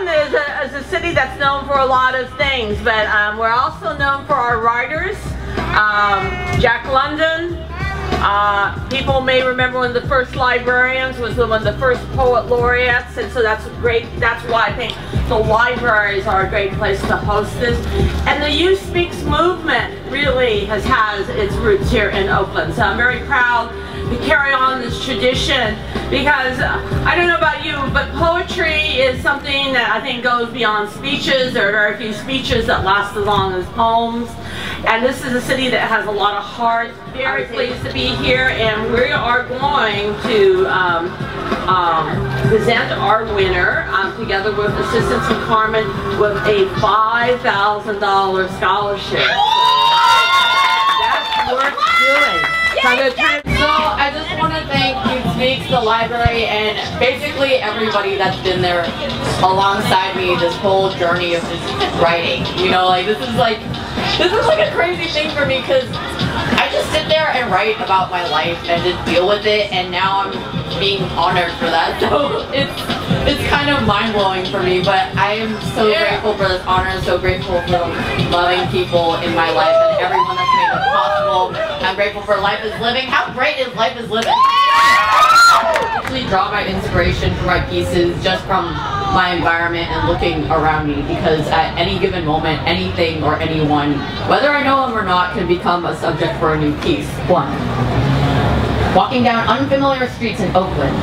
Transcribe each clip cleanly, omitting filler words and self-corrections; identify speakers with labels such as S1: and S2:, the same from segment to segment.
S1: Oakland is a city that's known for a lot of things, but we're also known for our writers. Jack London, people may remember one of the first librarians, was one of the first poet laureates, and so that's great. That's why I think the libraries are a great place to host this. And the Youth Speaks movement really has its roots here in Oakland. So I'm very proud to carry on this tradition, because I don't know about you, but poetry is something that I think goes beyond speeches. There are very few speeches that last as long as poems. And this is a city that has a lot of heart. Very pleased to be here, and we are going to present our winner together with Assistance from Carmen with a $5,000 scholarship. That's worth doing. So
S2: I just want to thank Youth Speaks, the library, and basically everybody that's been there alongside me this whole journey of just writing. You know, like this is like a crazy thing for me, because I just sit there and write about my life and just deal with it, and now I'm being honored for that. So it's kind of mind-blowing for me, but I am so grateful for this honor, so grateful for loving people in my life and everyone that's made it possible. I'm grateful for Life is Living. How great is Life is Living? I actually draw my inspiration for my pieces just from my environment and looking around me, because at any given moment, anything or anyone, whether I know them or not, can become a subject for a new piece. 1. Walking down unfamiliar streets in Oakland,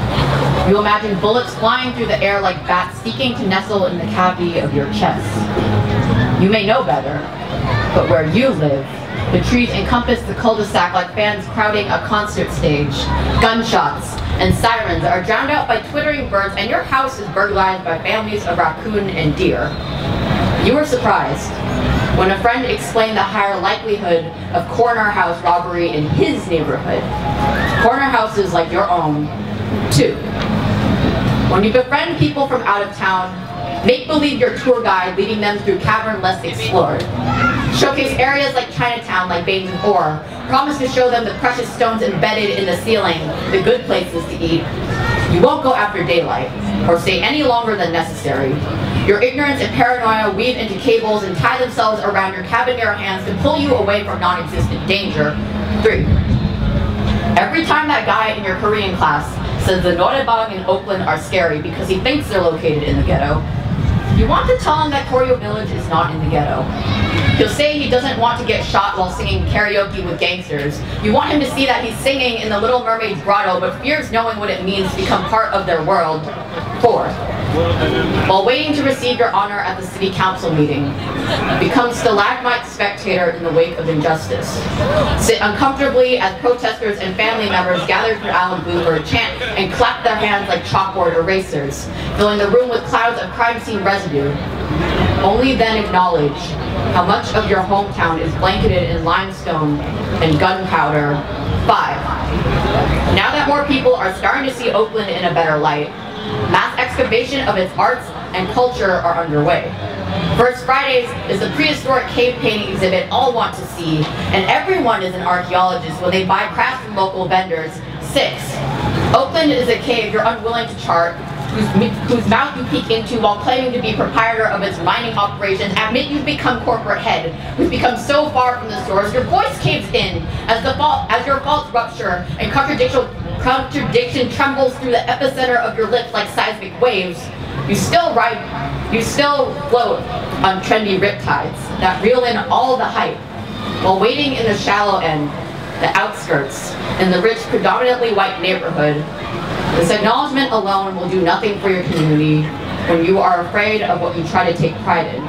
S2: you imagine bullets flying through the air like bats seeking to nestle in the cavity of your chest. You may know better, but where you live, the trees encompass the cul-de-sac like fans crowding a concert stage. Gunshots and sirens are drowned out by twittering birds, and your house is burglarized by families of raccoon and deer. You were surprised when a friend explained the higher likelihood of corner house robbery in his neighborhood. Corner houses like your own, too. When you befriend people from out of town, make believe your tour guide leading them through cavern less explored. Showcase areas like Chinatown, like Baines and Orr. Promise to show them the precious stones embedded in the ceiling, the good places to eat. You won't go after daylight, or stay any longer than necessary. Your ignorance and paranoia weave into cables and tie themselves around your cabinet hands to pull you away from non-existent danger. 3. Every time that guy in your Korean class says the Noraebang in Oakland are scary because he thinks they're located in the ghetto, you want to tell him that Koryo Village is not in the ghetto. He'll say he doesn't want to get shot while singing karaoke with gangsters. You want him to see that he's singing in the Little Mermaid's grotto, but fears knowing what it means to become part of their world. 4. While waiting to receive your honor at the city council meeting, become stalagmite spectator in the wake of injustice. Sit uncomfortably as protesters and family members gathered for Alan Bloomberg chant and clap their hands like chalkboard erasers, filling the room with clouds of crime scene residue. Only then acknowledge how much of your hometown is blanketed in limestone and gunpowder. 5. Now that more people are starting to see Oakland in a better light, mass excavation of its arts and culture are underway. First Fridays is the prehistoric cave painting exhibit all want to see, and everyone is an archaeologist when they buy crafts from local vendors. 6. Oakland is a cave you're unwilling to chart, whose mouth you peek into while claiming to be proprietor of its mining operations. Admit you've become corporate head, who's become so far from the source, your voice caves in as your faults rupture and contradiction trembles through the epicenter of your lips like seismic waves. You still float on trendy riptides that reel in all the hype, while waiting in the shallow end, the outskirts, in the rich, predominantly white neighborhood. This acknowledgement alone will do nothing for your community when you are afraid of what you try to take pride in.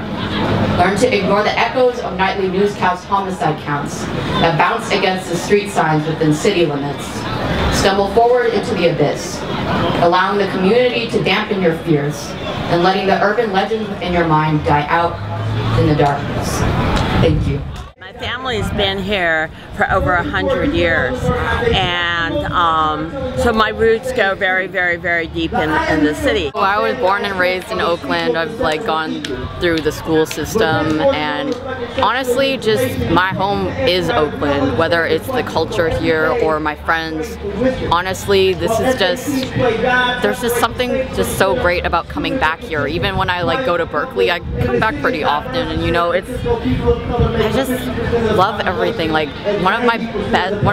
S2: Learn to ignore the echoes of nightly newscast homicide counts that bounce against the street signs within city limits. Stumble forward into the abyss, allowing the community to dampen your fears and letting the urban legends within your mind die out in the darkness. Thank you.
S1: My family's been here for over 100 years, and so my roots go very, very, very deep in the city.
S2: Well, I was born and raised in Oakland. I've like gone through the school system, and honestly, just my home is Oakland, whether it's the culture here or my friends. Honestly, this is just, there's just something just so great about coming back here. Even when I like go to Berkeley, I come back pretty often, and you know, I just love everything. Like one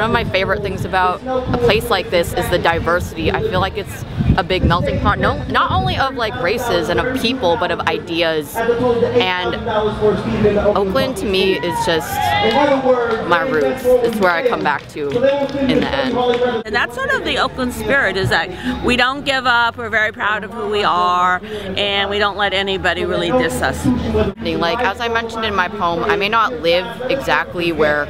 S2: of my favorite things about a place like this is the diversity. I feel like it's a big melting pot, not only of like races and of people, but of ideas. And Oakland to me is just my roots. It's where I come back to in the end.
S1: And that's sort of the Oakland spirit, is that we don't give up, we're very proud of who we are, and we don't let anybody really diss us.
S2: Like, as I mentioned in my poem, I may not live exactly where,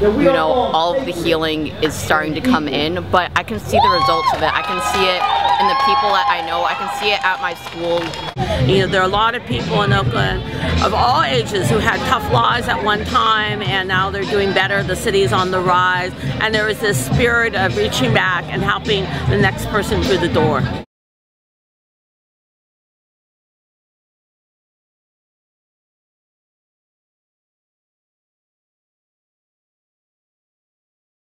S2: you know, all of the healing is starting to come in, but I can see the results of it. I can see it in the people that I know. I can see it at my school.
S1: You know, there are a lot of people in Oakland of all ages who had tough lives at one time, and now they're doing better. The city's on the rise, and there is this spirit of reaching back and helping the next person through the door.